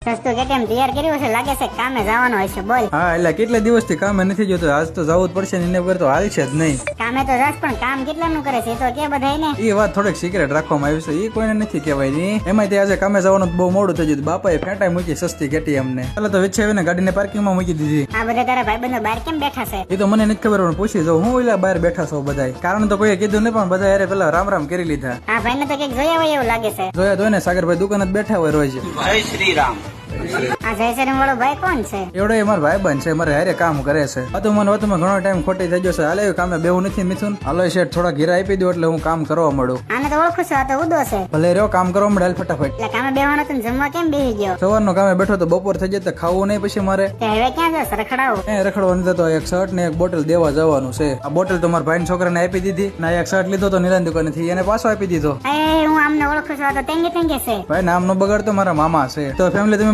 સસ્તું કેટીએમ તૈયાર કર્યું છે, લાગે છે કામે જવાનો હશે. બોલ. હા એટલે કેટલા દિવસથી કામે નથી જોતો, આજ તો જવું જ પડશે ને, એને વગર તો હાલશે જ નહીં. કામે તો જાસ પણ કામ કેટલાનું કરે છે એ તો કે બધાય ને. એ વાત થોડીક સિક્રેટ રાખવામાં આવી છે, એ કોઈને નથી કહેવાય ની. એમાં તે આજે કામે જવાનું બહુ મોડું થઈ ગયું. બાપાએ ફેંટાઈ મૂકી સસ્તી કેટીએમ ને. એટલે તો વિચારીને ગાડીને પાર્કિંગમાં મૂકી દીધી. આ બધા તારા ભાઈબંધો બહાર કેમ બેઠા છે? એ તો મને નથી ખબર, પણ પૂછી જાઉં હું ઓલા બહાર બેઠા છો બધાય. કારણ તો કોઈએ કીધું નહીં, પણ બધા યારે પેલા રામ રામ કરી લીધા. આ ભાઈને તો કઈક જોયા હોય એવું લાગે છે. જોયા તો ને સાગરભાઈ દુકાન જ બેઠા હોય રોજ. જય શ્રી રામ. આ જયસરીમ વાળો ભાઈ કોણ છે? એવડો એ મારો ભાઈબંધ છે, મારે હારે કામ કરે છે. હતું મને વાતમાં ઘણો ટાઈમ ખોટી થઈ ગયો છે. હાલે કામે બેવું નથી મિથુન. હાલો શેઠ થોડા ઘેરા આપી દો એટલે હું કામ કરવા મળું. આને તો ઓળખું છું, આ તો ઉદો છે. ભલે રહ્યો કામ કરવા મળે હાલ ફટાફટ. એટલે કામે બેહવાનો તો જમવા કેમ બેહી ગયો? સવારનો કામે બેઠો તો બપોર થઈ જાય તો ખાવું નહીં પછી મારે. તે હવે ક્યાં જશ? રખડાવું? રખડવા નથી તો એક શર્ટ ને એક બોટલ દેવા જવાનું છે. આ બોટલ તો મારા ભાઈ છોકરાને આપી દીધી ને એક શર્ટ લીધો તો નીલાની દુકાનેથી, એને પાછો આપી દીધો. હું આમને ઓળખું છું, આ તો તેંગે તેંગે છે. ભાઈ નામનો બગાડ તો મારા મામા છે. તો ફેમિલી તમે